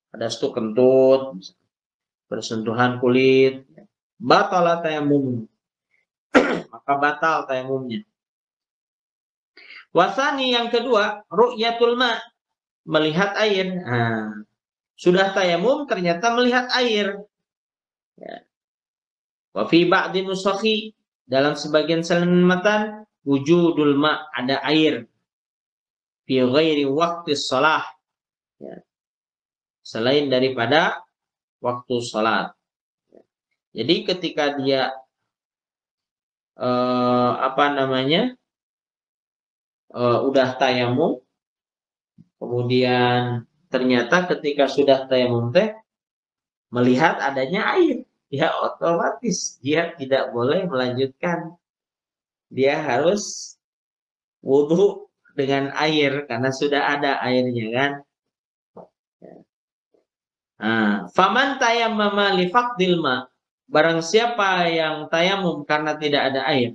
ada stuk kentut, bersentuhan kulit, batala tayamum, maka batal tayamumnya. Wasani yang kedua, ru'yatul ma, melihat air. Nah, sudah tayamum ternyata melihat air. Ya. Wa fi ba'di nusakhi, dalam sebagian selamatan, wujudul ma, ada air. Fi ghairi waqti shalah. Ya. Selain daripada waktu sholat. Jadi ketika dia udah tayamum, kemudian ternyata ketika sudah tayamum melihat adanya air, ya otomatis dia tidak boleh melanjutkan. Dia harus wudhu dengan air karena sudah ada airnya kan. Faman tayammama li faqdil ma, barang siapa yang tayamum karena tidak ada air,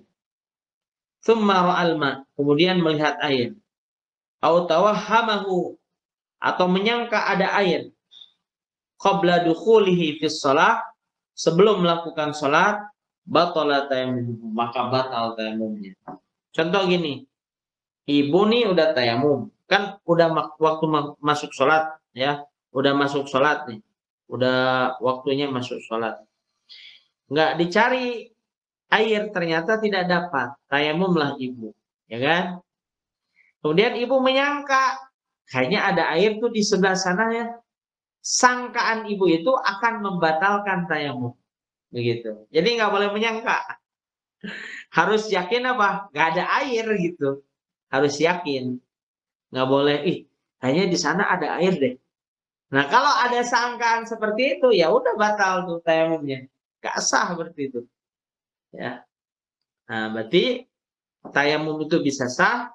tsumma ra'al ma, kemudian melihat air, au tawahhamahu, atau menyangka ada air, qabla dukhulihi fis shalah, sebelum melakukan salat, batala tayamum, maka batal tayamumnya. Contoh gini, ibu nih udah tayamum, kan udah waktu masuk salat ya. Udah masuk sholat nih. Udah waktunya masuk sholat. Nggak dicari air, ternyata tidak dapat. Tayamumlah ibu. Ya kan? Kemudian ibu menyangka, kayaknya ada air tuh di sebelah sana ya. Sangkaan ibu itu akan membatalkan tayamum. Begitu. Jadi nggak boleh menyangka. Harus yakin apa? Nggak ada air gitu. Harus yakin. Nggak boleh, kayaknya di sana ada air deh. Nah, kalau ada sangkaan seperti itu, ya udah batal tuh tayamumnya. Gak sah berarti itu. Ya. Nah, berarti tayamum itu bisa sah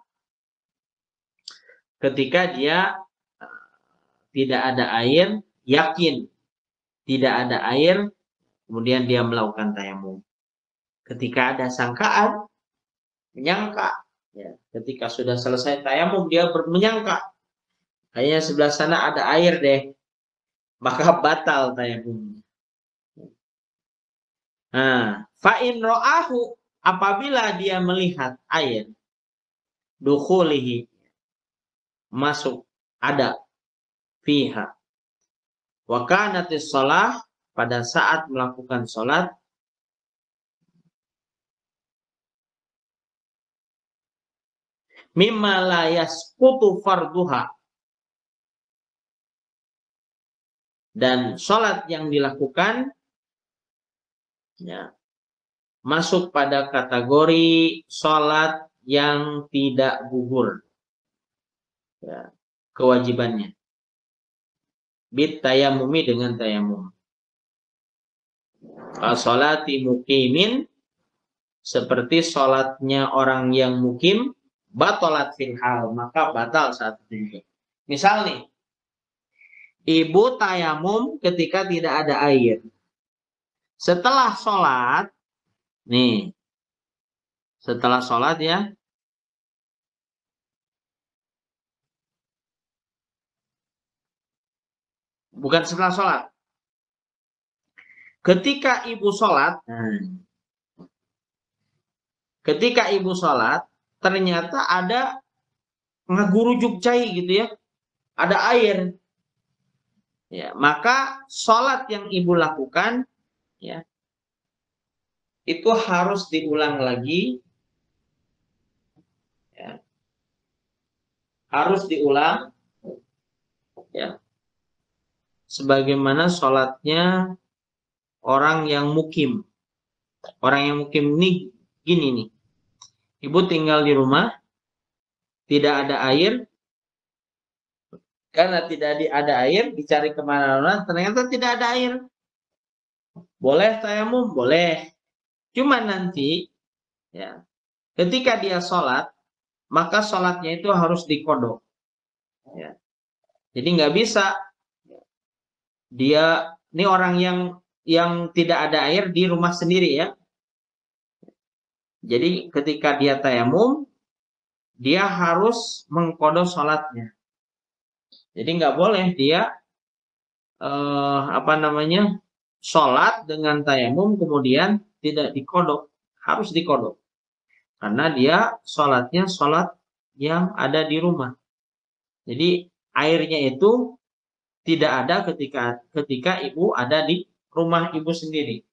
ketika dia tidak ada air, yakin tidak ada air, kemudian dia melakukan tayamum. Ketika ada sangkaan, menyangka, ya, ketika sudah selesai tayamum dia menyangka, kayaknya sebelah sana ada air deh, maka batal tayamum. Nah, fa'in ro'ahu, apabila dia melihat air, dukhulihi, masuk, ada, fiha, wa kanatis shalah, pada saat melakukan sholat, mimma la yasqutu farduha, dan sholat yang dilakukan ya, masuk pada kategori sholat yang tidak gugur ya, kewajibannya. Bit tayamumi, dengan tayamum. Sholati muqimin, seperti sholatnya orang yang mukim, batolat fil hal, maka batal saat itu. Misal nih, ibu tayamum ketika tidak ada air. Setelah sholat, nih, setelah sholat ya, bukan setelah sholat. Ketika ibu sholat, ternyata ada ngagurujuk cai gitu ya, ada air. Ya, maka sholat yang ibu lakukan, ya, itu harus diulang lagi, ya, harus diulang, ya, sebagaimana sholatnya orang yang mukim. Orang yang mukim ini gini nih, ibu tinggal di rumah, tidak ada air, karena tidak ada air, dicari kemana-mana, ternyata tidak ada air. Boleh tayamum? Boleh. Cuma nanti, ya, ketika dia sholat, maka sholatnya itu harus dikodok. Ya. Jadi nggak bisa dia, ini orang yang tidak ada air di rumah sendiri ya. Jadi ketika dia tayamum, dia harus mengkodok sholatnya. Jadi nggak boleh dia apa namanya, sholat dengan tayamum kemudian tidak dikodok, harus dikodok karena dia sholatnya sholat yang ada di rumah. Jadi airnya itu tidak ada ketika ibu ada di rumah ibu sendiri.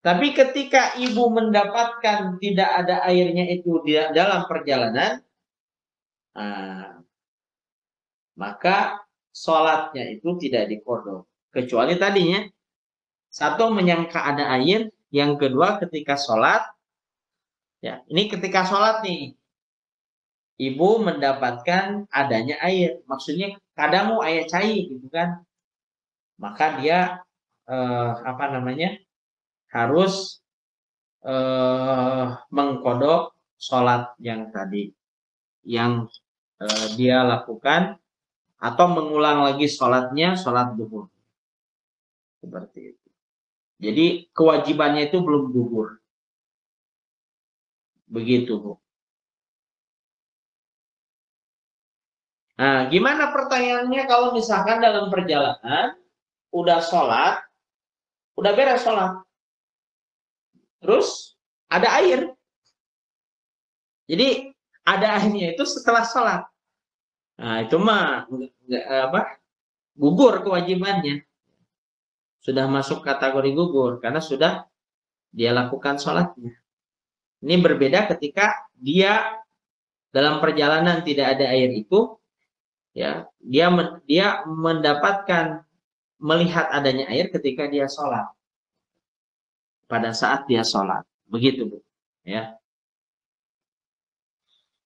Tapi ketika ibu mendapatkan tidak ada airnya itu di dalam perjalanan, nah, maka sholatnya itu tidak dikodok. Kecuali tadinya, satu menyangka ada air, yang kedua ketika sholat, ya ini ketika sholat nih, ibu mendapatkan adanya air, maksudnya kadamu air cair gitu kan, maka dia apa namanya, harus mengkodok sholat yang tadi yang dia lakukan atau mengulang lagi sholatnya, sholat duhur seperti itu. Jadi kewajibannya itu belum gugur, begitu Bu. Nah, gimana pertanyaannya kalau misalkan dalam perjalanan udah sholat, udah beres sholat, terus ada air. Jadi ada airnya itu setelah sholat. Nah, itu mah gugur kewajibannya. Sudah masuk kategori gugur karena sudah dia lakukan sholatnya. Ini berbeda ketika dia dalam perjalanan tidak ada air itu, ya dia mendapatkan melihat adanya air ketika dia sholat, pada saat dia sholat, begitu Bu, ya.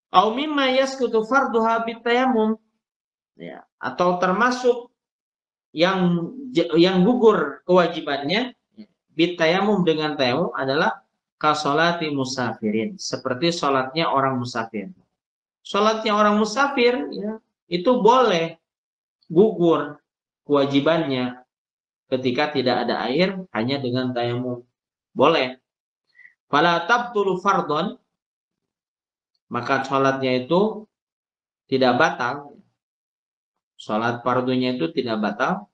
Au mimma yasqutu farduha bitayamum, ya, atau termasuk yang gugur kewajibannya bitayamum dengan tayamum adalah kasolati musafirin, seperti sholatnya orang musafir. Sholatnya orang musafir, ya, itu boleh gugur kewajibannya ketika tidak ada air hanya dengan tayamum, boleh. Fala tabtulu fardhon, maka sholatnya itu tidak batal. Sholat fardunya itu tidak batal.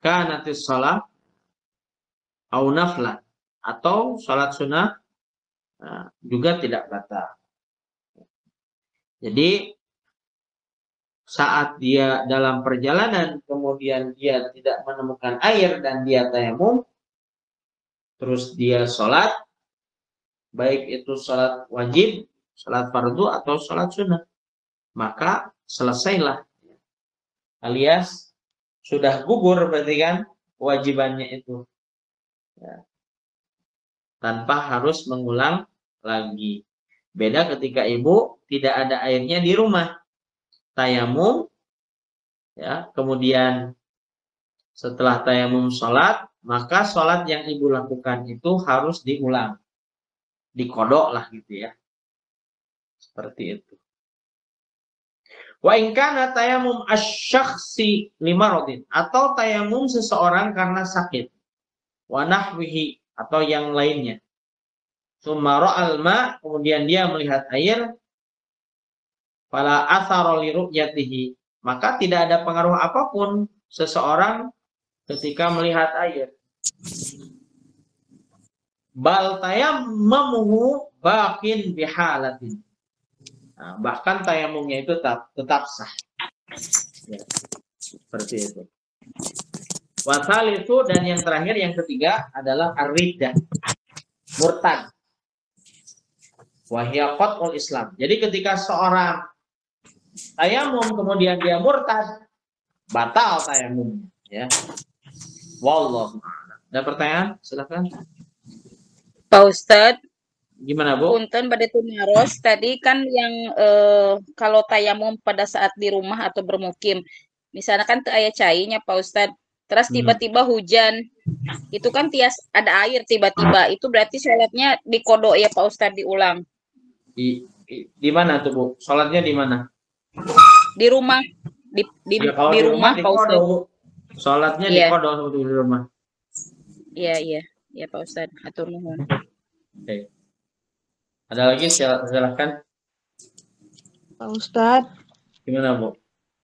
Kanatis sholat au naflan, atau sholat sunnah juga tidak batal. Jadi saat dia dalam perjalanan kemudian dia tidak menemukan air dan dia tayamum, terus dia sholat, baik itu sholat wajib, sholat fardu atau sholat sunnah, maka selesailah, alias sudah gugur berarti kan kewajibannya itu, ya, tanpa harus mengulang lagi. Beda ketika ibu tidak ada airnya di rumah, tayamum, ya, kemudian setelah tayamum sholat, maka sholat yang ibu lakukan itu harus diulang, dikodok lah gitu ya, seperti itu. Wa in kana tayamum asy-syakhsi limaradin, atau tayamum seseorang karena sakit, wa nahwihi, atau yang lainnya. Tsumma ra'al ma, kemudian dia melihat air, fala athara li ru'yatihi, maka tidak ada pengaruh apapun seseorang ketika melihat air. Bal tayammuhu baqin bihalatin. Nah, bahkan tayamumnya itu tetap sah. Ya, seperti itu. Wasal itu, dan yang terakhir, yang ketiga adalah ar-riddah, murtad. Wahya qat'ul Islam. Jadi ketika seorang tayamum kemudian dia murtad, batal tayamumnya, ya. Wallahu a'lam. Ada pertanyaan? Silakan. Pak Ustadz, gimana Bu? Punten pada tumaros tadi kan yang kalau tayamum pada saat di rumah atau bermukim, misalnya kan aya cainya Pak Ustadz, terus tiba-tiba hujan, itu kan tias ada air tiba-tiba, itu berarti sholatnya dikodok ya Pak Ustadz, diulang. Di mana tuh Bu? Sholatnya di mana? Di rumah, di ya, di rumah Pak Ustadz. Sholatnya dikodok di rumah. Iya Pak Ustadz, atur nuhun. Oke. Ada lagi, silahkan. Pak Ustadz. Gimana Bu?